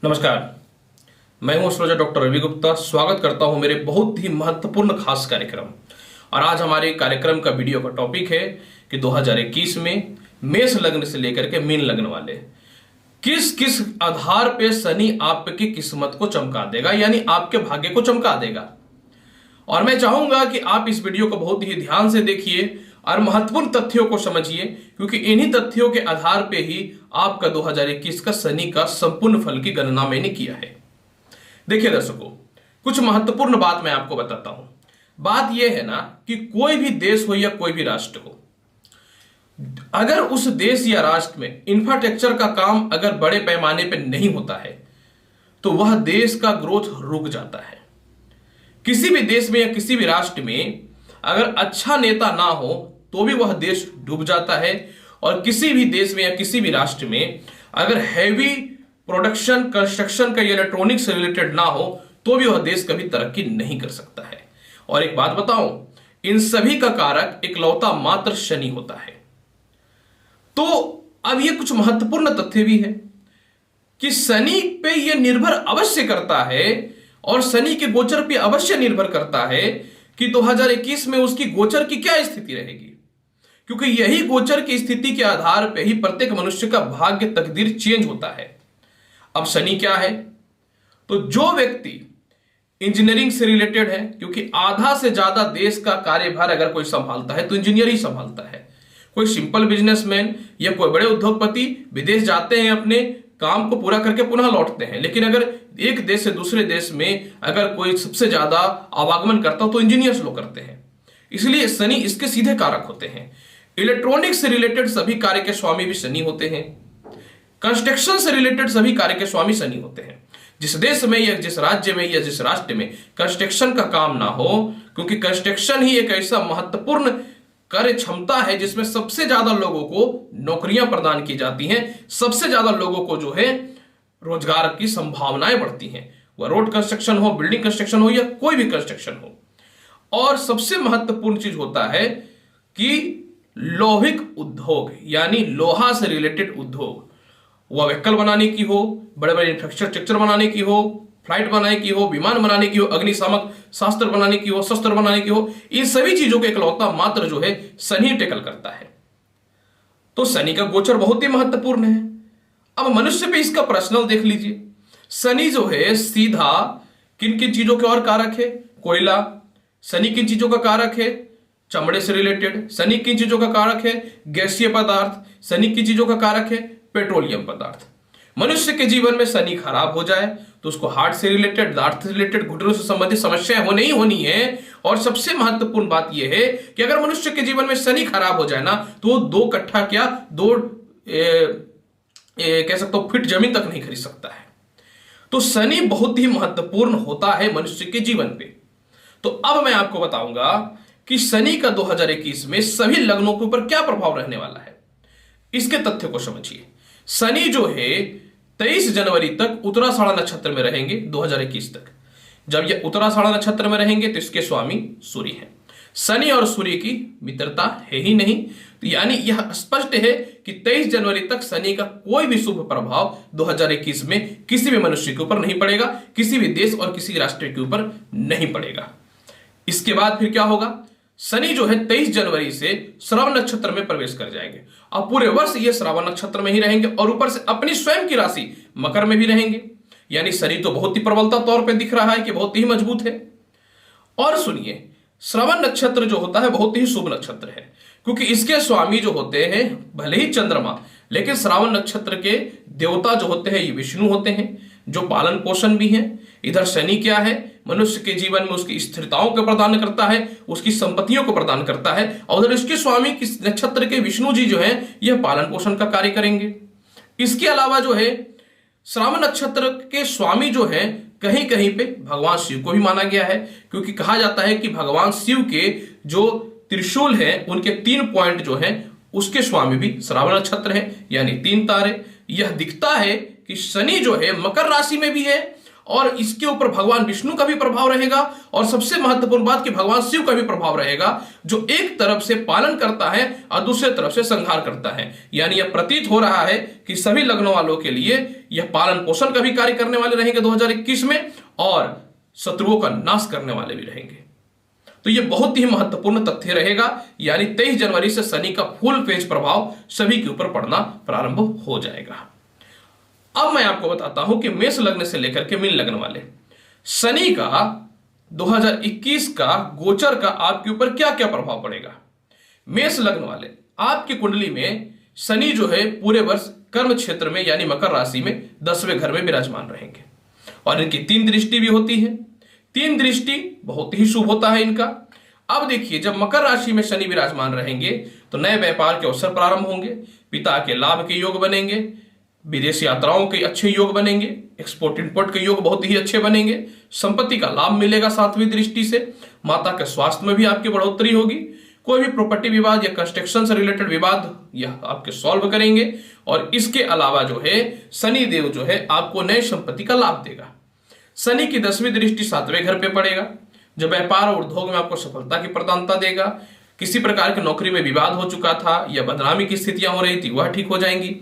नमस्कार। मैं हूं एस्ट्रोलॉजर डॉक्टर रवि गुप्ता। स्वागत करता हूं मेरे बहुत ही महत्वपूर्ण खास कार्यक्रम। और आज हमारे कार्यक्रम का वीडियो का टॉपिक है कि 2021 में मेष लग्न से लेकर के मीन लग्न वाले किस किस आधार पे शनि आपकी किस्मत को चमका देगा, यानी आपके भाग्य को चमका देगा। और मैं चाहूंगा कि आप इस वीडियो को बहुत ही ध्यान से देखिए और महत्वपूर्ण तथ्यों को समझिए, क्योंकि इन्हीं तथ्यों के आधार पे ही आपका 2021 का शनि का संपूर्ण फल की गणना मैंने किया है। देखिए दर्शकों, कुछ महत्वपूर्ण बात मैं आपको बताता हूं। बात यह है ना कि कोई भी देश हो या कोई भी राष्ट्र हो, अगर उस देश या राष्ट्र में इंफ्रास्ट्रक्चर का काम अगर बड़े पैमाने पर नहीं होता है तो वह देश का ग्रोथ रुक जाता है। किसी भी देश में या किसी भी राष्ट्र में अगर अच्छा नेता ना हो तो भी वह देश डूब जाता है। और किसी भी देश में या किसी भी राष्ट्र में अगर हैवी प्रोडक्शन कंस्ट्रक्शन का इलेक्ट्रॉनिक्स से रिलेटेड ना हो तो भी वह देश कभी तरक्की नहीं कर सकता है। और एक बात बताऊं, इन सभी का कारक इकलौता मात्र शनि होता है। तो अब ये कुछ महत्वपूर्ण तथ्य भी है कि शनि पे यह निर्भर अवश्य करता है और शनि के गोचर पे अवश्य निर्भर करता है कि 2021 में उसकी गोचर की क्या स्थिति रहेगी, क्योंकि यही गोचर की स्थिति के आधार पर ही प्रत्येक मनुष्य का भाग्य तकदीर चेंज होता है। अब शनि क्या है, तो जो व्यक्ति इंजीनियरिंग से रिलेटेड है, क्योंकि आधा से ज्यादा देश का कार्यभार अगर कोई संभालता है तो इंजीनियर ही संभालता है। कोई सिंपल बिजनेसमैन या कोई बड़े उद्योगपति विदेश जाते हैं, अपने काम को पूरा करके पुनः लौटते हैं, लेकिन अगर एक देश से दूसरे देश में अगर कोई सबसे ज्यादा आवागमन करता हो तो इंजीनियर्स लोग करते हैं। इसलिए शनि इसके सीधे कारक होते हैं। इलेक्ट्रॉनिक्स से रिलेटेड सभी कार्य के स्वामी भी शनि होते हैं। कंस्ट्रक्शन से रिलेटेड सभी कार्य के स्वामी शनि होते हैं। जिस देश में या जिस राज्य में या जिस राष्ट्र में कंस्ट्रक्शन का काम ना हो, क्योंकि कंस्ट्रक्शन ही एक ऐसा महत्वपूर्ण कार्य क्षमता है जिसमें सबसे ज्यादा लोगों को नौकरियां प्रदान की जाती हैं, सबसे ज्यादा लोगों को जो है रोजगार की संभावनाएं बढ़ती हैं, वह रोड कंस्ट्रक्शन हो, बिल्डिंग कंस्ट्रक्शन हो या कोई भी कंस्ट्रक्शन हो। और सबसे महत्वपूर्ण चीज होता है कि लौहिक उद्योग, यानी लोहा से रिलेटेड उद्योग, वह व्हीकल बनाने की हो, बड़े बड़े इंफ्रास्ट्रक्चर बनाने की हो, फ्लाइट बनाने की हो, विमान बनाने की हो, अग्निशामक शास्त्र बनाने की हो, शस्त्र बनाने की हो, इन सभी चीजों के इकलौता मात्र जो है शनि टेकल करता है। तो शनि का गोचर बहुत ही महत्वपूर्ण है। अब मनुष्य पे इसका पर्सनल देख लीजिए। शनि जो है सीधा किन किन चीजों के और कारक है? कोयला। शनि किन चीजों का कारक है? चमड़े से रिलेटेड। शनि किन चीजों का कारक है? गैसीय पदार्थ। शनि किन चीजों का कारक है? पेट्रोलियम पदार्थ। मनुष्य के जीवन में शनि खराब हो जाए तो उसको हार्ट से रिलेटेड, दांत से रिलेटेड, घुटनों से संबंधित समस्याएं होनी ही होनी है। और सबसे महत्वपूर्ण बात यह है कि अगर मनुष्य के जीवन में शनि खराब हो जाए ना तो वो दो कट्ठा क्या दो कह सकता हूं फीट जमीन तक नहीं खरीद सकता है। तो शनि बहुत ही महत्वपूर्ण होता है मनुष्य के जीवन पे। तो अब मैं आपको बताऊंगा कि शनि का 2021 में सभी लग्नों के ऊपर क्या प्रभाव रहने वाला है। इसके तथ्य को समझिए। शनि जो है 23 जनवरी तक उत्तराषाढ़ा नक्षत्र में रहेंगे 2021 तक। जब ये उत्तराषाढ़ा नक्षत्र में रहेंगे तो इसके स्वामी सूर्य हैं। शनि और सूर्य की मित्रता है ही नहीं, तो यानी यह स्पष्ट है कि 23 जनवरी तक शनि का कोई भी शुभ प्रभाव 2021 में किसी भी मनुष्य के ऊपर नहीं पड़ेगा, किसी भी देश और किसी राष्ट्र के ऊपर नहीं पड़ेगा। इसके बाद फिर क्या होगा? शनि जो है 23 जनवरी से श्रवण नक्षत्र में प्रवेश कर जाएंगे और पूरे वर्ष ये श्रवण नक्षत्र में ही रहेंगे और ऊपर से अपनी स्वयं की राशि मकर में भी रहेंगे। यानी शनि तो बहुत ही प्रबलता तौर पे दिख रहा है कि बहुत ही मजबूत है। और सुनिए, श्रवण नक्षत्र जो होता है बहुत ही शुभ नक्षत्र है, क्योंकि इसके स्वामी जो होते हैं भले ही चंद्रमा, लेकिन श्रावण नक्षत्र के देवता जो होते हैं ये विष्णु होते हैं, जो पालन पोषण भी हैं। इधर शनि क्या है? मनुष्य के जीवन में उसकी स्थिरताओं को प्रदान करता है, उसकी संपत्तियों को प्रदान करता है। और उधर इसके स्वामी किस नक्षत्र के विष्णु जी जो है यह पालन पोषण का कार्य करेंगे। इसके अलावा जो है श्रावण नक्षत्र के स्वामी जो है कहीं कहीं पे भगवान शिव को भी माना गया है, क्योंकि कहा जाता है कि भगवान शिव के जो त्रिशूल है उनके 3 पॉइंट जो है उसके स्वामी भी श्रावण नक्षत्र है, यानी 3 तारे। यह दिखता है कि शनि जो है मकर राशि में भी है और इसके ऊपर भगवान विष्णु का भी प्रभाव रहेगा और सबसे महत्वपूर्ण बात कि भगवान शिव का भी प्रभाव रहेगा, जो एक तरफ से पालन करता है और दूसरे तरफ से संहार करता है। यानी यह प्रतीत हो रहा है कि सभी लग्नों वालों के लिए यह पालन पोषण का भी कार्य करने वाले रहेंगे 2021 में और शत्रुओं का नाश करने वाले भी रहेंगे। तो यह बहुत ही महत्वपूर्ण तथ्य रहेगा। यानी 23 जनवरी से शनि का फुल फेज प्रभाव सभी के ऊपर पड़ना प्रारंभ हो जाएगा। अब मैं आपको बताता हूं कि मेष लग्न से लेकर के मीन लग्न वाले शनि का 2021 का गोचर का आपके ऊपर क्या क्या प्रभाव पड़ेगा। मेष लग्न वाले, आपकी कुंडली में शनि जो है पूरे वर्ष कर्म क्षेत्र में यानी मकर राशि में 10वें घर में विराजमान रहेंगे और इनकी 3 दृष्टि भी होती है। 3 दृष्टि बहुत ही शुभ होता है इनका। अब देखिए, जब मकर राशि में शनि विराजमान रहेंगे तो नए व्यापार के अवसर प्रारंभ होंगे, पिता के लाभ के योग बनेंगे, विदेश यात्राओं के अच्छे योग बनेंगे, एक्सपोर्ट इंपोर्ट के योग बहुत ही अच्छे बनेंगे, संपत्ति का लाभ मिलेगा 7वीं दृष्टि से, माता के स्वास्थ्य में भी आपकी बढ़ोतरी होगी, कोई भी प्रॉपर्टी विवाद या कंस्ट्रक्शन से रिलेटेड विवाद यह आपके सॉल्व करेंगे और इसके अलावा जो है शनि देव जो है आपको नए संपत्ति का लाभ देगा। शनि की 10वीं दृष्टि 7वें घर पे पड़ेगा, जो व्यापार और उद्योग में आपको सफलता की प्रदानता देगा। किसी प्रकार की नौकरी में विवाद हो चुका था या बदनामी की स्थितियां हो रही थी वह ठीक हो जाएंगी।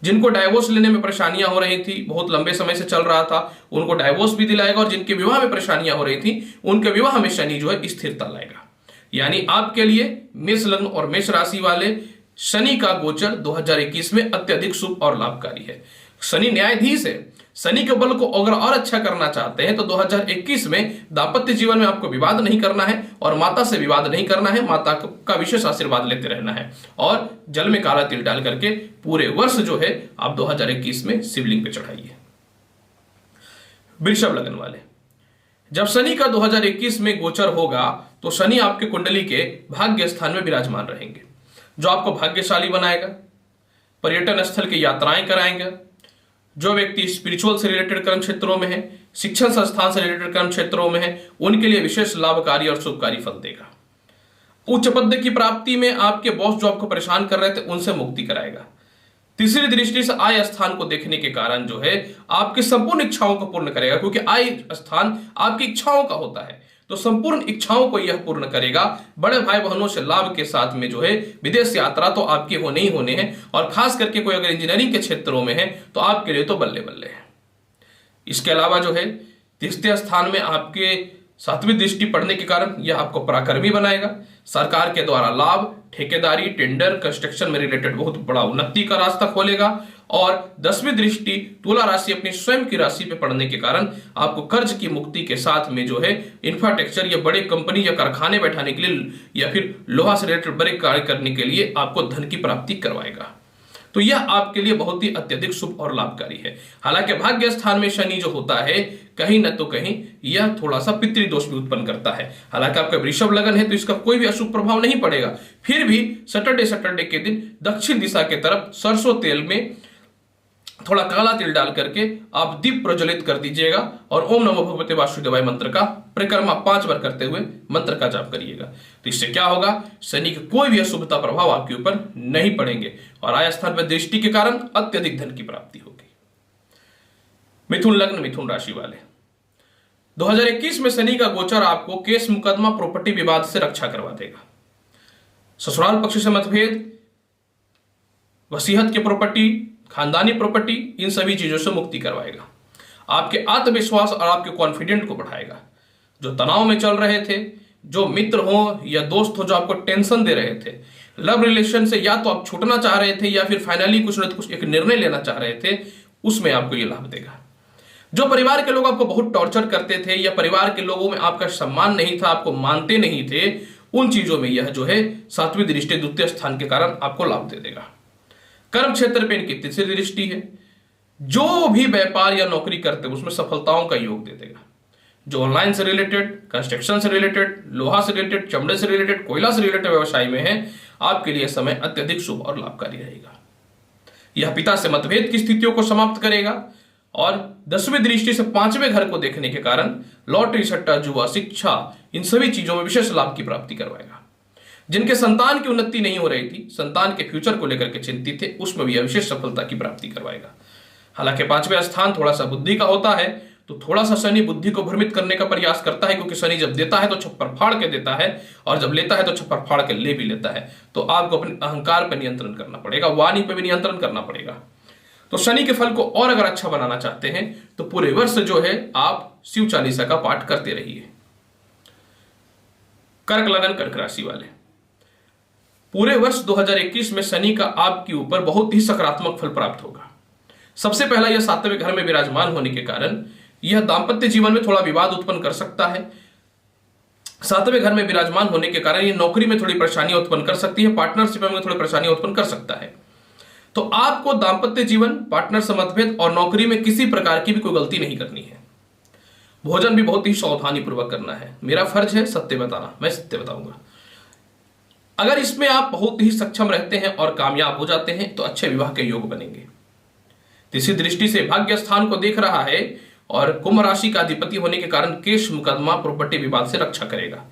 जिनको डाइवोर्स लेने में परेशानियां हो रही थी, बहुत लंबे समय से चल रहा था, उनको डाइवोर्स भी दिलाएगा और जिनके विवाह में परेशानियां हो रही थी उनके विवाह में शनि जो है स्थिरता लाएगा। यानी आपके लिए मेष लग्न और मेष राशि वाले शनि का गोचर 2021 में अत्यधिक शुभ और लाभकारी है। शनि न्यायाधीश है। शनि के बल को अगर और अच्छा करना चाहते हैं तो 2021 में दाम्पत्य जीवन में आपको विवाद नहीं करना है और माता से विवाद नहीं करना है, माता का विशेष आशीर्वाद लेते रहना है और जल में काला तिल डाल करके पूरे वर्ष जो है आप 2021 में शिवलिंग पे चढ़ाइए। वृषभ लग्न वाले, जब शनि का 2021 में गोचर होगा तो शनि आपके कुंडली के भाग्य स्थान में विराजमान रहेंगे, जो आपको भाग्यशाली बनाएगा, पर्यटन स्थल की यात्राएं कराएंगे। जो व्यक्ति स्पिरिचुअल से रिलेटेड कर्म क्षेत्रों में है, शिक्षण संस्थान से रिलेटेड कर्म क्षेत्रों में है, उनके लिए विशेष लाभकारी और शुभकारी फल देगा। उच्च पद की प्राप्ति में आपके बॉस जो आपको परेशान कर रहे थे उनसे मुक्ति कराएगा। तीसरी दृष्टि से आय स्थान को देखने के कारण जो है आपकी संपूर्ण इच्छाओं को पूर्ण करेगा, क्योंकि आय स्थान आपकी इच्छाओं का होता है, तो संपूर्ण इच्छाओं को यह पूर्ण करेगा। बड़े भाई बहनों से लाभ के साथ में जो है विदेश यात्रा तो आपके होने ही होने हैं और खास करके कोई अगर इंजीनियरिंग के क्षेत्रों में है तो आपके लिए तो बल्ले बल्ले है। इसके अलावा जो है तीसरे स्थान में आपके 7वीं दृष्टि पड़ने के कारण यह आपको पराक्रमी बनाएगा। सरकार के द्वारा लाभ, ठेकेदारी, टेंडर, कंस्ट्रक्शन में रिलेटेड बहुत बड़ा उन्नति का रास्ता खोलेगा और 10वीं दृष्टि तुला राशि अपनी स्वयं की राशि पे पड़ने के कारण आपको कर्ज की मुक्ति के साथ में जो है इंफ्रास्ट्रक्चर या बड़े कंपनी या कारखाने बैठाने के लिए या फिर लोहा से रिलेटेड बड़े कार्य करने के लिए आपको धन की प्राप्ति करवाएगा। तो यह आपके लिए बहुत ही अत्यधिक शुभ और लाभकारी है। हालांकि भाग्य स्थान में शनि जो होता है कहीं न तो कहीं यह थोड़ा सा पितृदोष भी उत्पन्न करता है। हालांकि आपका वृषभ लगन है तो इसका कोई भी अशुभ प्रभाव नहीं पड़ेगा। फिर भी सैटरडे के दिन दक्षिण दिशा के तरफ सरसों तेल में थोड़ा काला तिल डाल करके आप दीप प्रज्वलित कर दीजिएगा और ओम नमो भगवते वासुदेवाय मंत्र का परिक्रमा 5 बार करते हुए मंत्र का जाप करिएगा। तो इससे क्या होगा, शनि के कोई भी अशुभता प्रभाव आपके ऊपर नहीं पड़ेंगे और आय स्थान पर दृष्टि के कारण अत्यधिक धन की प्राप्ति होगी। मिथुन लग्न, मिथुन राशि वाले, 2021 में शनि का गोचर आपको केस मुकदमा प्रॉपर्टी विवाद से रक्षा करवा देगा। ससुराल पक्ष से मतभेद, वसीयत की प्रॉपर्टी, खानदानी प्रॉपर्टी, इन सभी चीजों से मुक्ति करवाएगा। आपके आत्मविश्वास और आपके कॉन्फिडेंट को बढ़ाएगा। जो तनाव में चल रहे थे, जो मित्र हो या दोस्त हो जो आपको टेंशन दे रहे थे, लव रिलेशन से या तो आप छूटना चाह रहे थे या फिर फाइनली कुछ न कुछ एक निर्णय लेना चाह रहे थे, उसमें आपको यह लाभ देगा। जो परिवार के लोग आपको बहुत टॉर्चर करते थे या परिवार के लोगों में आपका सम्मान नहीं था, आपको मानते नहीं थे, उन चीजों में यह जो है 7वीं दृष्टि द्वितीय स्थान के कारण आपको लाभ दे देगा। कर्म क्षेत्र पे इनकी तीसरी दृष्टि है। जो भी व्यापार या नौकरी करते हैं उसमें सफलताओं का योग दे देगा। जो ऑनलाइन से रिलेटेड, कंस्ट्रक्शन से रिलेटेड, लोहा से रिलेटेड, चमड़े से रिलेटेड, कोयला से रिलेटेड व्यवसाय में है, आपके लिए समय अत्यधिक शुभ और लाभकारी रहेगा। यह पिता से मतभेद की स्थितियों को समाप्त करेगा और 10वीं दृष्टि से 5वें घर को देखने के कारण लॉटरी, सट्टा, जुआ, शिक्षा, इन सभी चीजों में विशेष लाभ की प्राप्ति करवाएगा। जिनके संतान की उन्नति नहीं हो रही थी, संतान के फ्यूचर को लेकर के चिंतित थे, उसमें भी विशेष सफलता की प्राप्ति करवाएगा। हालांकि 5वां स्थान थोड़ा सा बुद्धि का होता है, तो थोड़ा सा शनि बुद्धि को भ्रमित करने का प्रयास करता है, क्योंकि शनि जब देता है तो छप्पर फाड़ के देता है, और जब लेता है तो छप्पर फाड़ के ले भी लेता है। तो आपको अपने अहंकार पर नियंत्रण करना पड़ेगा, वाणी पर भी नियंत्रण करना पड़ेगा। तो शनि के फल को और अगर अच्छा बनाना चाहते हैं तो पूरे वर्ष जो है आप शिव चालीसा का पाठ करते रहिए। कर्क लगन कर्क राशि वाले, पूरे वर्ष 2021 में शनि का आपके ऊपर बहुत ही सकारात्मक फल प्राप्त होगा। सबसे पहला, यह 7वें घर में विराजमान होने के कारण यह दांपत्य जीवन में थोड़ा विवाद उत्पन्न कर सकता है। 7वें घर में विराजमान होने के कारण यह नौकरी में थोड़ी परेशानी उत्पन्न कर सकती है, पार्टनरशिप में थोड़ी परेशानी उत्पन्न कर सकता है। तो आपको दांपत्य जीवन, पार्टनर से मतभेद और नौकरी में किसी प्रकार की भी कोई गलती नहीं करनी है। भोजन भी बहुत ही सावधानी पूर्वक करना है। मेरा फर्ज है सत्य बताना, मैं सत्य बताऊंगा। अगर इसमें आप बहुत ही सक्षम रहते हैं और कामयाब हो जाते हैं तो अच्छे विवाह के योग बनेंगे। तीसरी दृष्टि से भाग्य स्थान को देख रहा है और कुंभ राशि का अधिपति होने के कारण केस मुकदमा प्रॉपर्टी विवाद से रक्षा करेगा।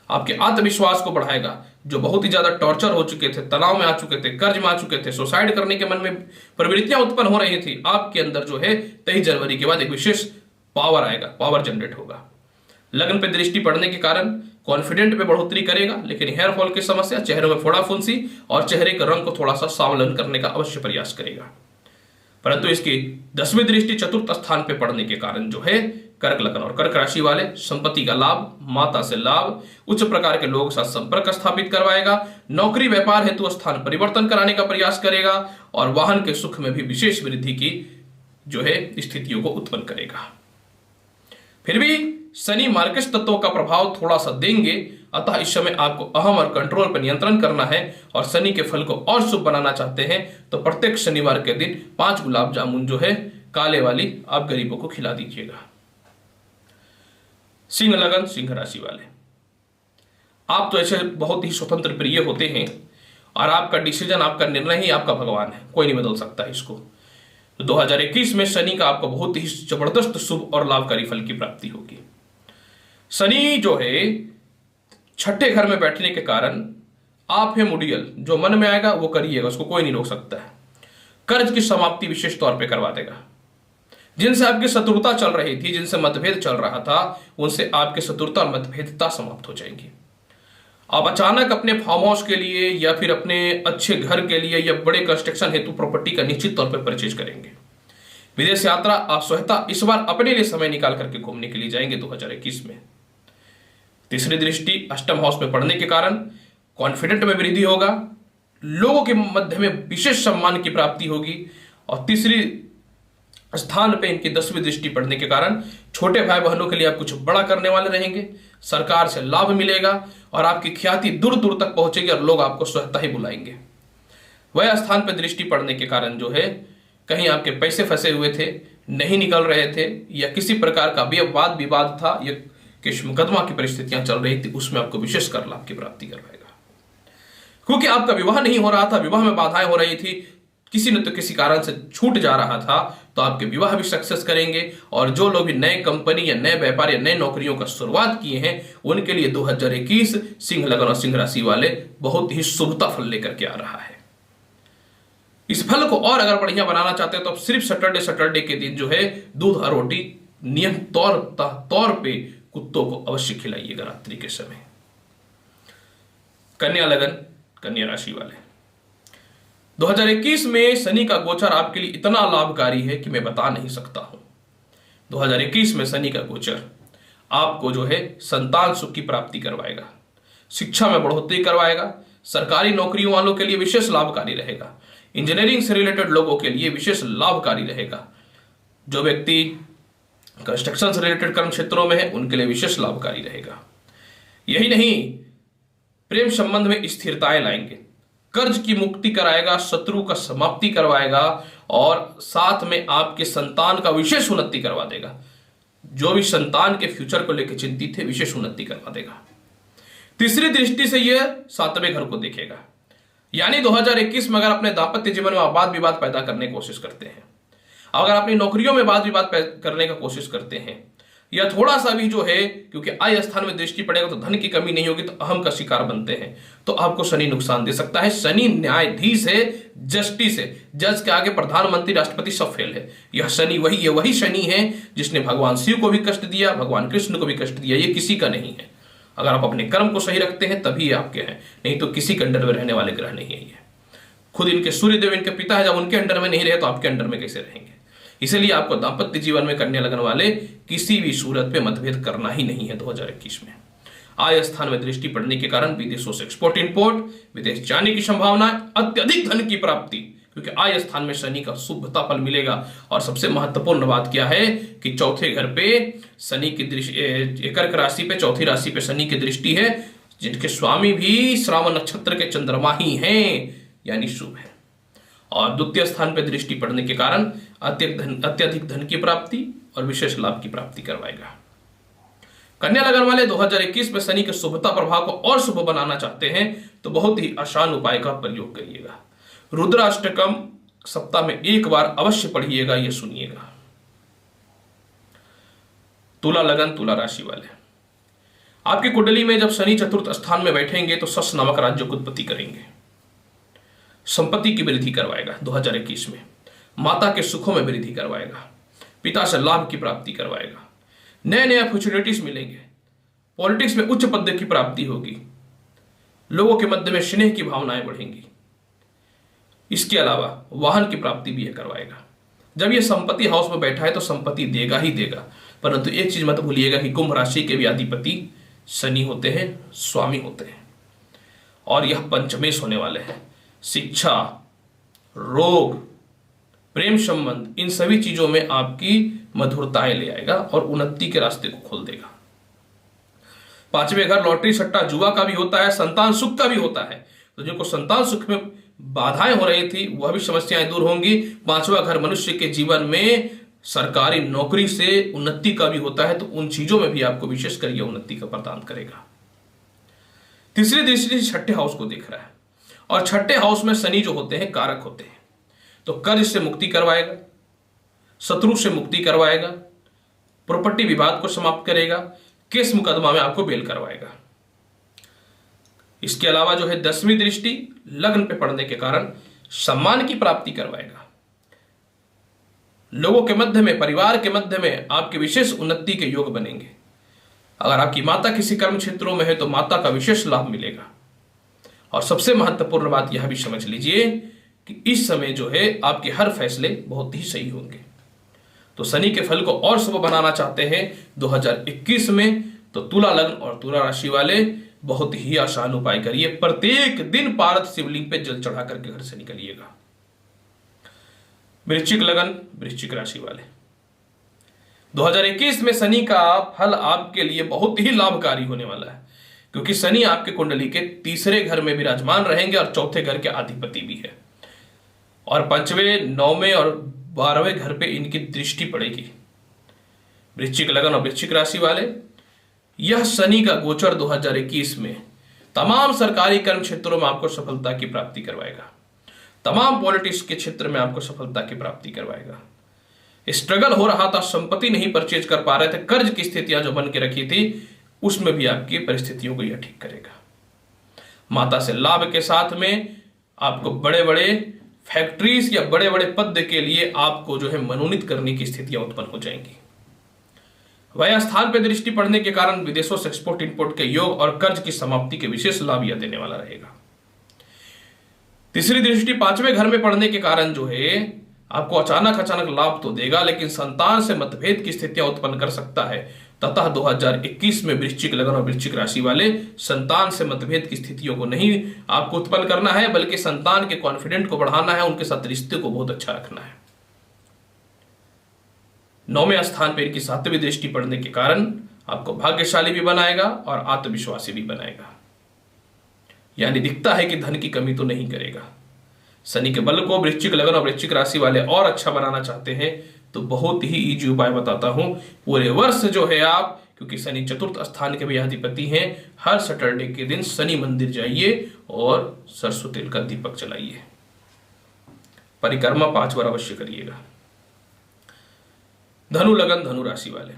आपके आत्मविश्वास को बढ़ाएगा। जो बहुत ही ज्यादा टॉर्चर हो चुके थे, तनाव में आ चुके थे, कर्ज में आ चुके थे, सुसाइड करने के मन में प्रवृत्तियां उत्पन्न हो रही थी, आपके अंदर जो है 23 जनवरी के बाद एक विशेष पावर आएगा, पावर जनरेट होगा। लग्न पे दृष्टि पड़ने के कारण कॉन्फिडेंट पे बढ़ोतरी करेगा, लेकिन हेयर फॉल की समस्या, चेहरे में फोड़ा फुंसी और चेहरे के रंग को थोड़ा सा सांवलन करने का अवश्य प्रयास करेगा। परंतु इसकी 10वीं दृष्टि चतुर्थ स्थान पे पड़ने के कारण जो है कर्क लग्न और कर्क राशि वाले संपत्ति का लाभ, माता से लाभ, उच्च प्रकार के लोगों के साथ संपर्क स्थापित करवाएगा। नौकरी व्यापार हेतु स्थान परिवर्तन कराने का प्रयास करेगा और वाहन के सुख में भी विशेष वृद्धि की जो है स्थितियों को उत्पन्न करेगा। फिर भी शनि मार्गश तत्वों का प्रभाव थोड़ा सा देंगे, अतः इस समय आपको अहम और कंट्रोल पर नियंत्रण करना है। और शनि के फल को और शुभ बनाना चाहते हैं तो प्रत्येक शनिवार के दिन 5 गुलाब जामुन जो है काले वाली आप गरीबों को खिला दीजिएगा। सिंह लगन सिंह राशि वाले, आप तो ऐसे बहुत ही स्वतंत्र प्रिय होते हैं और आपका डिसीजन, आपका निर्णय ही आपका भगवान है, कोई नहीं बदल सकता इसको। तो 2021 में शनि का आपको बहुत ही जबरदस्त शुभ और लाभकारी फल की प्राप्ति होगी। शनि जो है 6ठे घर में बैठने के कारण आप है मुडियल, जो मन में आएगा वो करिएगा, उसको कोई नहीं रोक सकता है। कर्ज की समाप्ति विशेष तौर पे करवा देगा। जिनसे आपकी शत्रुता चल रही थी, जिनसे मतभेद चल रहा था, उनसे आपकी शत्रुता और मतभेदता समाप्त हो जाएंगी। आप अचानक अपने फार्म हाउस के लिए या फिर अपने अच्छे घर के लिए या बड़े कंस्ट्रक्शन हेतु प्रॉपर्टी का निश्चित तौर पर परचेज करेंगे। विदेश यात्रा आप स्वतः इस बार अपने लिए समय निकाल करके घूमने के लिए जाएंगे 2021 में। तीसरी दृष्टि अष्टम हाउस में पड़ने के कारण कॉन्फिडेंट में वृद्धि होगा, लोगों के मध्य में विशेष सम्मान की प्राप्ति होगी। और तीसरी स्थान पे इनकी 10वीं दृष्टि पड़ने के कारण छोटे भाई बहनों के लिए आप कुछ बड़ा करने वाले रहेंगे, सरकार से लाभ मिलेगा और आपकी ख्याति दूर दूर तक पहुंचेगी और लोग आपको स्वतः ही बुलाएंगे। वह स्थान पर दृष्टि पड़ने के कारण जो है कहीं आपके पैसे फंसे हुए थे, नहीं निकल रहे थे, या किसी प्रकार का वाद विवाद था या केस मुकदमा की परिस्थितियां चल रही थी, उसमें आपको विशेष कर लाभ की प्राप्ति करवाएगा। क्योंकि आपका विवाह नहीं हो रहा था, विवाह में बाधाएं हो रही थी, किसी न तो किसी कारण से छूट जा रहा था, तो आपके विवाह भी सक्सेस करेंगे। और जो लोग भी नए कंपनी या नए व्यापार या नए नौकरियों का शुरुआत किए हैं, उनके लिए 2021 सिंह लगन और सिंह राशि वाले बहुत ही शुभता फल लेकर के आ रहा है। इस फल को और अगर बढ़िया बनाना चाहते हैं तो आप सिर्फ सैटरडे के दिन जो है दूध और रोटी नियम तौर पे कुत्तों को अवश्य खिलाइएगा रात्रि के समय। कन्या लगन कन्या राशि वाले, 2021 में शनि का गोचर आपके लिए इतना लाभकारी है कि मैं बता नहीं सकता हूं। 2021 में शनि का गोचर आपको जो है संतान सुख की प्राप्ति करवाएगा, शिक्षा में बढ़ोतरी करवाएगा, सरकारी नौकरियों वालों के लिए विशेष लाभकारी रहेगा, इंजीनियरिंग से रिलेटेड लोगों के लिए विशेष लाभकारी रहेगा, जो व्यक्ति कंस्ट्रक्शन से रिलेटेड कर्म क्षेत्रों में है उनके लिए विशेष लाभकारी रहेगा। यही नहीं, प्रेम संबंध में स्थिरताएं लाएंगे, कर्ज की मुक्ति कराएगा, शत्रु का समाप्ति करवाएगा और साथ में आपके संतान का विशेष उन्नति करवा देगा। जो भी संतान के फ्यूचर को लेकर चिंतित है, विशेष उन्नति करवा देगा। तीसरी दृष्टि से यह 7वें घर को देखेगा, यानी 2021 में अगर अपने दाम्पत्य जीवन में वाद विवाद पैदा करने की कोशिश करते हैं, अगर अपनी नौकरियों में वाद विवाद करने का कोशिश करते हैं, या थोड़ा सा भी जो है, क्योंकि आय स्थान में दृष्टि पड़ेगा तो धन की कमी नहीं होगी, तो अहम का शिकार बनते हैं, तो आपको शनि नुकसान दे सकता है। शनि न्यायाधीश है, जस्टिस है, जज के आगे प्रधानमंत्री राष्ट्रपति सब फेल है। यह शनि वही शनि है जिसने भगवान शिव को भी कष्ट दिया, भगवान कृष्ण को भी कष्ट दिया, ये किसी का नहीं है। अगर आप अपने कर्म को सही रखते हैं तभी ये आपके हैं, नहीं तो किसी के अंडर में रहने वाले ग्रह नहीं है ये। खुद इनके सूर्यदेव इनके पिता है, जब उनके अंडर में नहीं रहे तो आपके अंडर में कैसे रहेंगे। इसलिए आपको दाम्पत्य जीवन में कन्या लगन वाले किसी भी सूरत पे मतभेद करना ही नहीं है 2021 में। आय स्थान में दृष्टि पड़ने के कारण विदेशों से एक्सपोर्ट इंपोर्ट, विदेश जाने की संभावना, अत्यधिक धन की प्राप्ति, क्योंकि आय स्थान में शनि का शुभता फल मिलेगा। और सबसे महत्वपूर्ण बात क्या है कि चौथे घर पे शनि की दृष्टि, कर्क राशि पे, चौथी राशि पे शनि की दृष्टि है, जिनके स्वामी भी श्रावण नक्षत्र के चंद्रमा ही हैं, यानी शुभ है। और द्वितीय स्थान पर दृष्टि पड़ने के कारण अत्यधिक धन की प्राप्ति और विशेष लाभ की प्राप्ति करवाएगा। कन्या लगन वाले 2021 में शनि के शुभता प्रभाव को और शुभ बनाना चाहते हैं तो बहुत ही आसान उपाय का प्रयोग करिएगा। रुद्राष्टकम सप्ताह में एक बार अवश्य पढ़िएगा, यह सुनिएगा। तुला लगन, तुला राशि वाले, आपकी कुंडली में जब शनि चतुर्थ स्थान में बैठेंगे तो शश नामक राज्य को उत्पत्ति करेंगे, संपत्ति की वृद्धि करवाएगा 2021 में, माता के सुखों में वृद्धि करवाएगा, पिता से लाभ की प्राप्ति करवाएगा, नए नए अपॉर्चुनिटीज मिलेंगे, पॉलिटिक्स में उच्च पद की प्राप्ति होगी, लोगों के मध्य में स्नेह की भावनाएं बढ़ेंगी। इसके अलावा वाहन की प्राप्ति भी यह करवाएगा। जब यह संपत्ति हाउस में बैठा है तो संपत्ति देगा ही देगा, परंतु एक चीज मत भूलिएगा कि कुंभ राशि के भी अधिपति शनि होते हैं, स्वामी होते हैं, और यह पंचमेश होने वाले हैं। शिक्षा, रोग, प्रेम संबंध, इन सभी चीजों में आपकी मधुरताएं ले आएगा और उन्नति के रास्ते को खोल देगा। पांचवें घर लॉटरी सट्टा जुआ का भी होता है, संतान सुख का भी होता है, तो जिनको संतान सुख में बाधाएं हो रही थी वह भी समस्याएं दूर होंगी। पांचवा घर मनुष्य के जीवन में सरकारी नौकरी से उन्नति का भी होता है, तो उन चीजों में भी आपको विशेषकर यह उन्नति का प्रदान करेगा। तीसरी दृष्टि छठे हाउस को देख रहा है, और छठे हाउस में शनि जो होते हैं कारक होते हैं, तो कर्ज से मुक्ति करवाएगा, शत्रु से मुक्ति करवाएगा, प्रॉपर्टी विवाद को समाप्त करेगा, केस मुकदमा में आपको बेल करवाएगा। इसके अलावा जो है 10वीं दृष्टि लग्न पे पड़ने के कारण सम्मान की प्राप्ति करवाएगा, लोगों के मध्य में, परिवार के मध्य में आपके विशेष उन्नति के योग बनेंगे। अगर आपकी माता किसी कर्म क्षेत्रों में है तो माता का विशेष लाभ मिलेगा। और सबसे महत्वपूर्ण बात यह भी समझ लीजिए कि इस समय जो है आपके हर फैसले बहुत ही सही होंगे। तो शनि के फल को और शुभ बनाना चाहते हैं 2021 में, तो तुला लग्न और तुला राशि वाले बहुत ही आसान उपाय करिए। प्रत्येक दिन पारद शिवलिंग पे जल चढ़ा करके घर से निकलिएगा। वृश्चिक लगन, वृश्चिक राशि वाले, 2021 में शनि का फल आपके लिए बहुत ही लाभकारी होने वाला है, क्योंकि शनि आपके कुंडली के तीसरे घर में विराजमान रहेंगे और चौथे घर के अधिपति भी है, और पंचवें, नौवें और 12वें घर पे इनकी दृष्टि पड़ेगी। वृश्चिक लगन और वृश्चिक राशि वाले, यह शनि का गोचर 2021 में तमाम सरकारी कर्म क्षेत्रों में आपको सफलता की प्राप्ति करवाएगा, तमाम पॉलिटिक्स के क्षेत्र में आपको सफलता की प्राप्ति करवाएगा। स्ट्रगल हो रहा था, संपत्ति नहीं परचेज कर पा रहे थे, कर्ज की स्थितियां जो बन के रखी थी, उसमें भी आपकी परिस्थितियों को यह ठीक करेगा। माता से लाभ के साथ में आपको बड़े बड़े फैक्ट्रीज या बड़े बड़े पद के लिए आपको जो है मनोनीत करने की स्थितियां उत्पन्न हो जाएंगी। वह स्थान पर दृष्टि पड़ने के कारण विदेशों से एक्सपोर्ट इंपोर्ट के योग और कर्ज की समाप्ति के विशेष लाभ यह देने वाला रहेगा। तीसरी दृष्टि 5वें घर में पड़ने के कारण जो है आपको अचानक लाभ तो देगा, लेकिन संतान से मतभेद की स्थितियां उत्पन्न कर सकता है। तथा 2021 में वृश्चिक लगन और वृश्चिक राशि वाले संतान से मतभेद की स्थितियों को नहीं आपको उत्पन्न करना है, बल्कि संतान के कॉन्फिडेंट को बढ़ाना है, उनके साथ रिश्ते को बहुत अच्छा रखना है। 9वें स्थान पर इनकी 7वीं दृष्टि पड़ने के कारण आपको भाग्यशाली भी बनाएगा और आत्मविश्वासी भी बनाएगा, यानी दिखता है कि धन की कमी तो नहीं करेगा। शनि के बल को वृश्चिक लगन और वृश्चिक राशि वाले और अच्छा बनाना चाहते हैं तो बहुत ही इजी उपाय बताता हूं। पूरे वर्ष जो है आप, क्योंकि शनि चतुर्थ स्थान के भी अधिपति हैं, हर सैटरडे के दिन शनि मंदिर जाइए और सरसों तेल का दीपक जलाइए, परिक्रमा 5 बार अवश्य करिएगा। धनु लगन, धनु राशि वाले,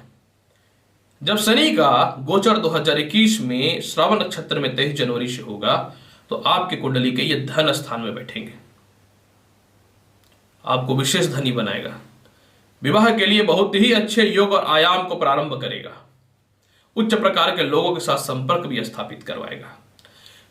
जब शनि का गोचर 2021 में श्रवण नक्षत्र में 23 जनवरी से होगा तो आपके कुंडली के ये धन स्थान में बैठेंगे, आपको विशेष धनी बनाएगा, विवाह के लिए बहुत ही अच्छे योग और आयाम को प्रारंभ करेगा, उच्च प्रकार के लोगों के साथ संपर्क भी स्थापित करवाएगा,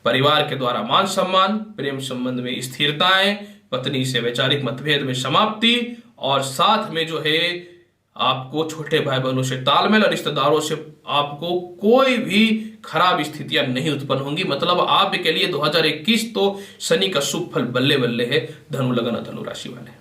परिवार के द्वारा मान सम्मान, प्रेम संबंध में स्थिरताएं, पत्नी से वैचारिक मतभेद में समाप्ति, और साथ में जो है आपको छोटे भाई बहनों से तालमेल और रिश्तेदारों से आपको कोई भी खराब स्थितियां नहीं उत्पन्न होंगी। मतलब आपके लिए 2021 तो शनि का शुभ फल बल्ले बल्ले है धनु लगन और धनु राशि वाले।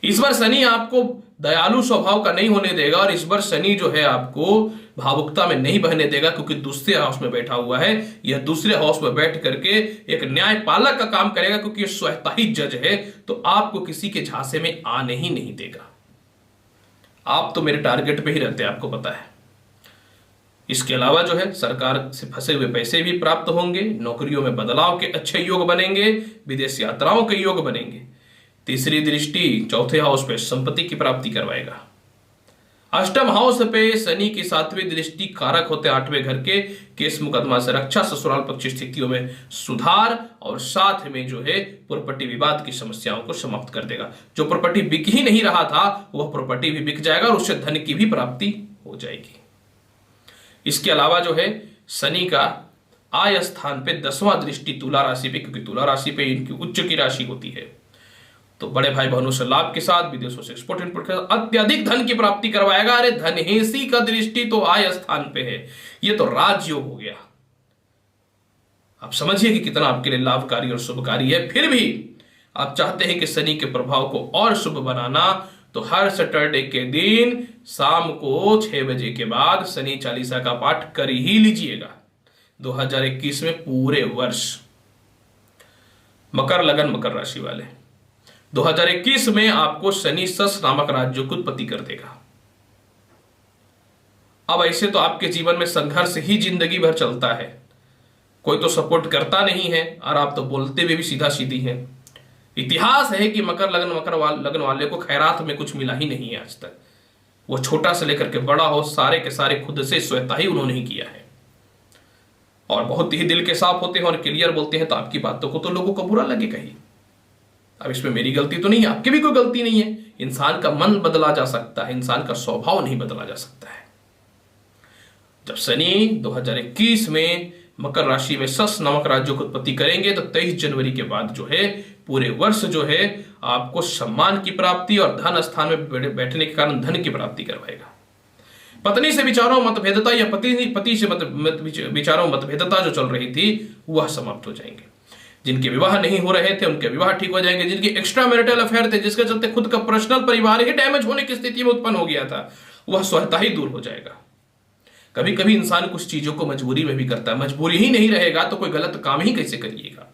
इस बार शनि आपको दयालु स्वभाव का नहीं होने देगा, और इस बार शनि जो है आपको भावुकता में नहीं बहने देगा, क्योंकि दूसरे हाउस में बैठा हुआ है। यह दूसरे हाउस में बैठ करके एक न्यायपालक का काम करेगा, क्योंकि यह स्वतः ही जज है, तो आपको किसी के झांसे में आने ही नहीं देगा। आप तो मेरे टारगेट पे ही रहते हैं, आपको पता है। इसके अलावा जो है सरकार से फंसे हुए पैसे भी प्राप्त होंगे, नौकरियों में बदलाव के अच्छे योग बनेंगे, विदेश यात्राओं के योग बनेंगे। तीसरी दृष्टि चौथे हाउस पे संपत्ति की प्राप्ति करवाएगा। अष्टम हाउस पे शनि की 7वीं दृष्टि कारक होते 8वें घर के केस मुकदमा से रक्षा, ससुराल पक्ष स्थितियों में सुधार, और साथ में जो है प्रॉपर्टी विवाद की समस्याओं को समाप्त कर देगा। जो प्रॉपर्टी बिक ही नहीं रहा था वह प्रॉपर्टी भी बिक जाएगा, और उससे धन की भी प्राप्ति हो जाएगी। इसके अलावा जो है शनि का आय स्थान पे 10वां दृष्टि तुला राशि पे, क्योंकि तुला राशि पे इनकी उच्च की राशि होती है, तो बड़े भाई बहनों से लाभ के साथ, विदेशों से एक्सपोर्ट इंपोर्ट के साथ अत्यधिक धन की प्राप्ति करवाएगा। अरे धनहेसी का दृष्टि तो आय स्थान पे है, ये तो राजयोग हो गया। आप समझिए कि कितना आपके लिए लाभकारी और शुभकारी है। फिर भी आप चाहते हैं कि शनि के प्रभाव को और शुभ बनाना, तो हर सैटरडे के दिन शाम को 6 बजे के बाद शनि चालीसा का पाठ कर ही लीजिएगा। 2021 में पूरे वर्ष मकर लगन मकर राशि वाले 2021 में आपको शनि सस नामक राज्य को उत्पत्ति कर देगा। अब ऐसे तो आपके जीवन में संघर्ष ही जिंदगी भर चलता है, कोई तो सपोर्ट करता नहीं है, और आप तो बोलते हुए भी सीधा सीधी हैं। इतिहास है कि मकर लगन वाले को खैरात में कुछ मिला ही नहीं है आज तक। वो छोटा से लेकर के बड़ा हो, सारे के सारे खुद से स्वतः ही उन्होंने ही किया है, और बहुत ही दिल के साफ होते हैं और क्लियर बोलते हैं, तो आपकी बातों को तो लोगों को बुरा लगेगा ही। अब इसमें मेरी गलती तो नहीं है, आपकी भी कोई गलती नहीं है। इंसान का मन बदला जा सकता है, इंसान का स्वभाव नहीं बदला जा सकता है। जब शनि 2021 में मकर राशि में सस नामक राज्यों को उत्पत्ति करेंगे, तो 23 जनवरी के बाद जो है पूरे वर्ष जो है आपको सम्मान की प्राप्ति और धन स्थान में बैठने के कारण धन की प्राप्ति करवाएगा। पत्नी से विचारों मतभेदता या पति से विचारों मतभेदता जो चल रही थी वह समाप्त हो जाएंगे। जिनके विवाह नहीं हो रहे थे उनके विवाह ठीक हो जाएंगे। जिनके एक्स्ट्रा मैरिटल अफेयर थे, जिसके चलते खुद का पर्सनल परिवार ही डैमेज होने की स्थिति में उत्पन्न हो गया था, वह स्वतः ही दूर हो जाएगा। कभी कभी इंसान कुछ चीजों को मजबूरी में भी करता है, मजबूरी ही नहीं रहेगा तो कोई गलत काम ही कैसे करिएगा।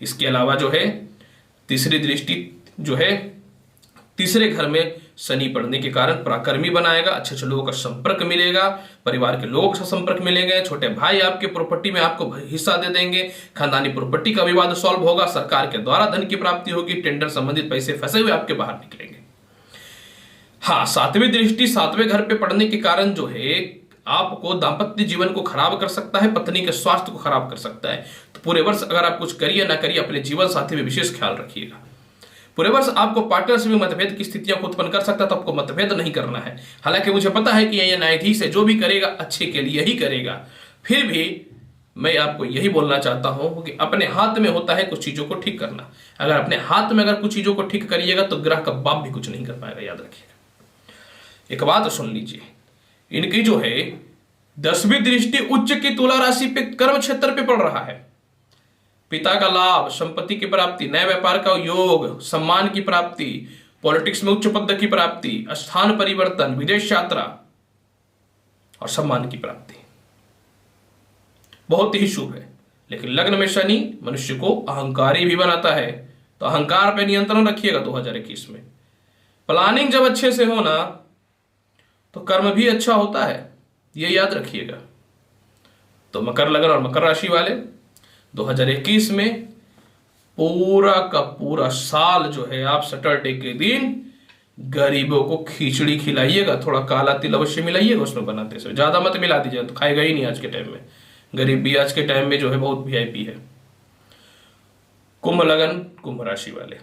इसके अलावा जो है तीसरी दृष्टि जो है तीसरे घर में शनि पड़ने के कारण पराक्रमी बनाएगा, अच्छे अच्छे लोगों का संपर्क मिलेगा, परिवार के लोगों से संपर्क मिलेंगे, छोटे भाई आपके प्रॉपर्टी में आपको हिस्सा दे देंगे, खानदानी प्रॉपर्टी का विवाद सॉल्व होगा, सरकार के द्वारा धन की प्राप्ति होगी, टेंडर संबंधित पैसे फंसे हुए आपके बाहर निकलेंगे। हाँ, 7वीं दृष्टि 7वें घर पे पड़ने के कारण जो है आपको दाम्पत्य जीवन को खराब कर सकता है, पत्नी के स्वास्थ्य को खराब कर सकता है। तो पूरे वर्ष अगर आप कुछ करिए ना करिए, अपने जीवन साथी में विशेष ख्याल रखिएगा। पूरे वर्ष आपको पार्टनर्स में मतभेद की स्थितियों को उत्पन्न कर सकता है, तो आपको मतभेद नहीं करना है। हालांकि मुझे पता है कि ये न्यायाधीश है, जो भी करेगा अच्छे के लिए ही करेगा, फिर भी मैं आपको यही बोलना चाहता हूं कि अपने हाथ में होता है कुछ चीजों को ठीक करना। अगर अपने हाथ में अगर कुछ चीजों को ठीक करिएगा तो ग्रह का बाप भी कुछ नहीं कर पाएगा, याद रखिएगा। एक बात सुन लीजिए, इनकी जो है 10वीं दृष्टि उच्च की तुला राशि पे कर्म क्षेत्र पे पड़ रहा है। पिता का लाभ, संपत्ति की प्राप्ति, नए व्यापार का योग, सम्मान की प्राप्ति, पॉलिटिक्स में उच्च पद की प्राप्ति, स्थान परिवर्तन, विदेश यात्रा और सम्मान की प्राप्ति बहुत ही शुभ है। लेकिन लग्न में शनि मनुष्य को अहंकारी भी बनाता है, तो अहंकार पे नियंत्रण रखिएगा 2021 में। प्लानिंग जब अच्छे से हो ना तो कर्म भी अच्छा होता है, ये याद रखिएगा। तो मकर लगन और मकर राशि वाले 2021 में पूरा का पूरा साल जो है आप सैटरडे के दिन गरीबों को खिचड़ी खिलाइएगा, थोड़ा काला तिल अवश्य मिलाइएगा उसमें बनाते समय, ज्यादा मत मिला दीजिएगा तो खाएगा ही नहीं आज के टाइम में। गरीब भी आज के टाइम में जो है बहुत वीआईपी है। कुंभ लगन, कुंभ राशि वाले,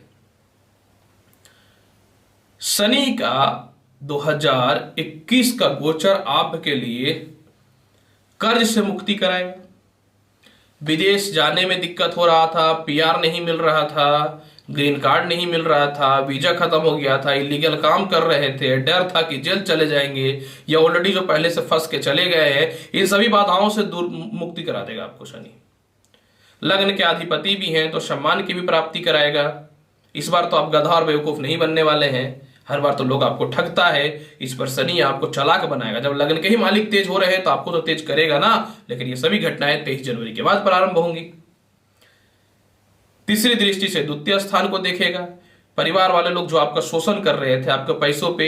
शनि का 2021 का गोचर आपके लिए कर्ज से मुक्ति कराएगा। विदेश जाने में दिक्कत हो रहा था, पीआर नहीं मिल रहा था, ग्रीन कार्ड नहीं मिल रहा था, वीजा खत्म हो गया था, इलीगल काम कर रहे थे, डर था कि जेल चले जाएंगे, या ऑलरेडी जो पहले से फंस के चले गए हैं, इन सभी बाधाओं से दूर मुक्ति करा देगा आपको शनि। लग्न के अधिपति भी हैं तो सम्मान की भी प्राप्ति कराएगा। इस बार तो आप गधा और बेवकूफ नहीं बनने वाले हैं। हर बार तो लोग आपको ठगता है, इस पर शनि आपको चालाक बनाएगा। जब लग्न के ही मालिक तेज हो रहे हैं तो आपको तो तेज करेगा ना, लेकिन ये सभी घटनाएं 23 जनवरी के बाद प्रारंभ होंगी। तीसरी दृष्टि से द्वितीय स्थान को देखेगा। परिवार वाले लोग जो आपका शोषण कर रहे थे, आपके पैसों पे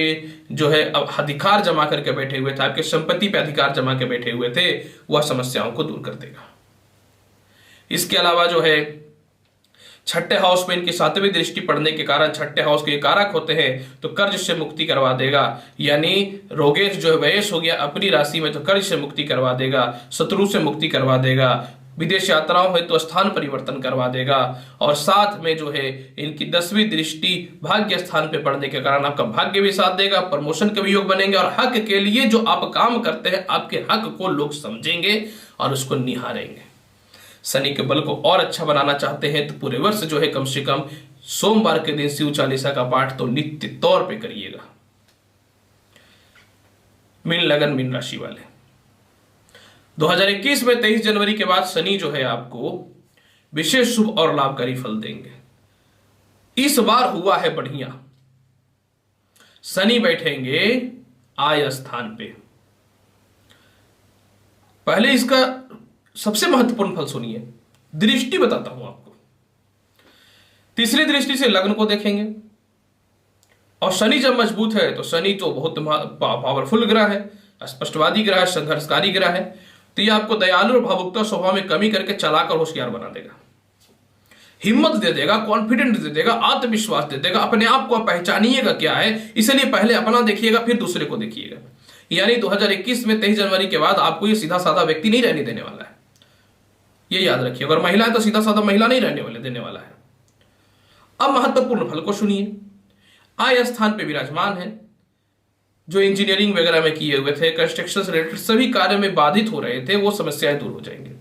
जो है अधिकार जमा करके बैठे हुए थे, आपके संपत्ति पे अधिकार जमा के बैठे हुए थे, वह समस्याओं को दूर कर देगा। इसके अलावा जो है छठे हाउस में इनकी 7वीं दृष्टि पड़ने के कारण, छठे हाउस के कारक होते हैं, तो कर्ज से मुक्ति करवा देगा। यानी रोगेश जो है वयस हो गया अपनी राशि में, तो कर्ज से मुक्ति करवा देगा, शत्रु से मुक्ति करवा देगा, विदेश यात्राओं है तो स्थान परिवर्तन करवा देगा। और साथ में जो है इनकी 10वीं दृष्टि भाग्य स्थान पे पड़ने के कारण आपका भाग्य भी साथ देगा, प्रमोशन के भी योग बनेंगे, और हक के लिए जो आप काम करते हैं आपके हक को लोग समझेंगे और उसको निहारेंगे। शनि के बल को और अच्छा बनाना चाहते हैं तो पूरे वर्ष जो है कम से कम सोमवार के दिन शिव चालीसा का पाठ तो नित्य तौर पे करिएगा। मीन लगन, मीन राशि वाले, 2021 में 23 जनवरी के बाद शनि जो है आपको विशेष शुभ और लाभकारी फल देंगे। इस बार हुआ है बढ़िया, शनि बैठेंगे आय स्थान पे। पहले इसका सबसे महत्वपूर्ण फल सुनिए, दृष्टि बताता हूं आपको। तीसरी दृष्टि से लग्न को देखेंगे, और शनि जब मजबूत है तो शनि तो बहुत पावरफुल ग्रह है, स्पष्टवादी ग्रह है, संघर्षकारी ग्रह है, तो ये आपको दयालु और भावुकता स्वभाव में कमी करके चलाकर होशियार बना देगा, हिम्मत दे देगा, कॉन्फिडेंस दे देगा, आत्मविश्वास दे देगा। अपने आप को पहचानिएगा क्या है, इसलिए पहले अपना देखिएगा फिर दूसरे को देखिएगा। यानी 2021 में 23 जनवरी के बाद आपको ये सीधा साधा व्यक्ति नहीं रहने देने वाला है, ये याद रखिए। अगर महिला है तो सीधा साधा महिला नहीं रहने वाले देने वाला है। अब महत्वपूर्ण फल को सुनिए। आय स्थान पे विराजमान है, जो इंजीनियरिंग वगैरह में किए हुए थे, कंस्ट्रक्शन से रिलेटेड सभी कार्य में बाधित हो रहे थे, वो समस्याएं दूर हो जाएंगे।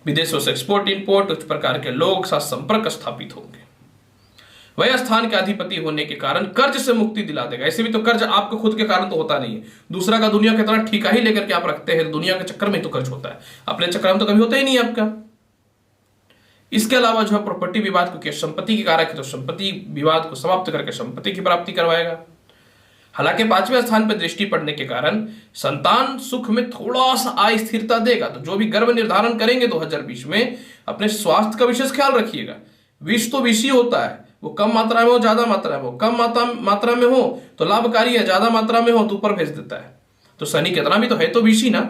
विदेशों से एक्सपोर्ट इंपोर्ट, उच्च प्रकार के लोग साथ संपर्क स्थापित होंगे। वह स्थान के अधिपति होने के कारण कर्ज से मुक्ति दिला देगा। ऐसे भी तो कर्ज आपके खुद के कारण तो होता नहीं है, दूसरा का दुनिया की तरह ठिका ही लेकर के आप रखते हैं, दुनिया के चक्कर में तो कर्ज होता है, अपने चक्कर में तो कभी होता ही नहीं है आपका। इसके अलावा जो है प्रॉपर्टी विवाद, क्योंकि संपत्ति की कारक है तो संपत्ति विवाद को समाप्त करके संपत्ति की प्राप्ति करवाएगा। हालांकि 5वें स्थान पर दृष्टि पड़ने के कारण संतान सुख में थोड़ा सा अस्थिरता देगा, तो जो भी गर्भ निर्धारण करेंगे 2020 में अपने स्वास्थ्य का विशेष ख्याल रखिएगा। विष तो विष ही होता है, वो कम मात्रा में हो ज्यादा मात्रा में हो, कम मात्रा में हो तो लाभकारी है, ज्यादा मात्रा में हो तो ऊपर भेज देता है। तो शनि कितना भी तो है तो विष ही ना,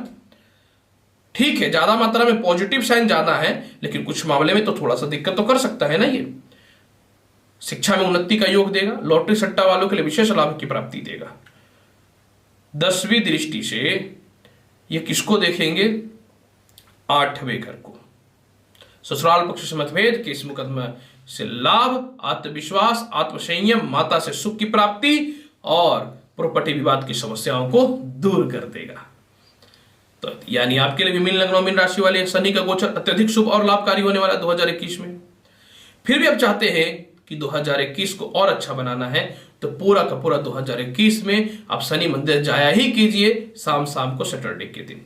ठीक है, ज्यादा मात्रा में पॉजिटिव साइन ज्यादा है, लेकिन कुछ मामले में तो थोड़ा सा दिक्कत तो कर सकता है ना। ये शिक्षा में उन्नति का योग देगा, लॉटरी सट्टा वालों के लिए विशेष लाभ की प्राप्ति देगा। 10वीं दृष्टि से ये किसको देखेंगे, 8वें घर को। ससुराल पक्ष से मतभेद, केस मुकदमा से लाभ, आत्मविश्वास, आत्मसंयम, माता से सुख की प्राप्ति और प्रॉपर्टी विवाद की समस्याओं को दूर कर देगा। तो यानी आपके लिए भी मीन लग्न और मीन राशि वाले शनि का गोचर अत्यधिक शुभ और लाभकारी होने वाला 2021 में। फिर भी आप चाहते हैं कि 2021 को और अच्छा बनाना है, तो पूरा का पूरा 2021 में आप शनि मंदिर जाया ही कीजिए, शाम को सैटरडे के दिन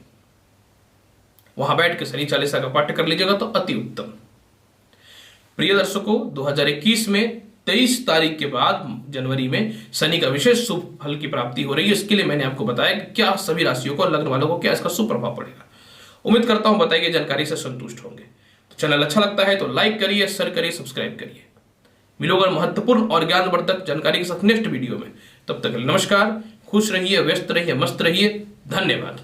वहां बैठ के शनि चालीसा का पाठ कर लीजिएगा तो अति उत्तम। प्रिय दर्शकों, 2021 में 23 तारीख के बाद जनवरी में शनि का विशेष शुभ फल की प्राप्ति हो रही है। इसके लिए मैंने आपको बताया कि क्या सभी राशियों को, लग्न वालों को क्या इसका शुभ प्रभाव पड़ेगा। उम्मीद करता हूं बताइए जानकारी से संतुष्ट होंगे। तो चैनल अच्छा लगता है तो लाइक करिए, शेयर करिए, सब्सक्राइब करिए। मिलोगे महत्वपूर्ण और ज्ञानवर्धक जानकारी के साथ नेक्स्ट वीडियो में। तब तक नमस्कार, खुश रहिए, व्यस्त रहिए, मस्त रहिए। धन्यवाद।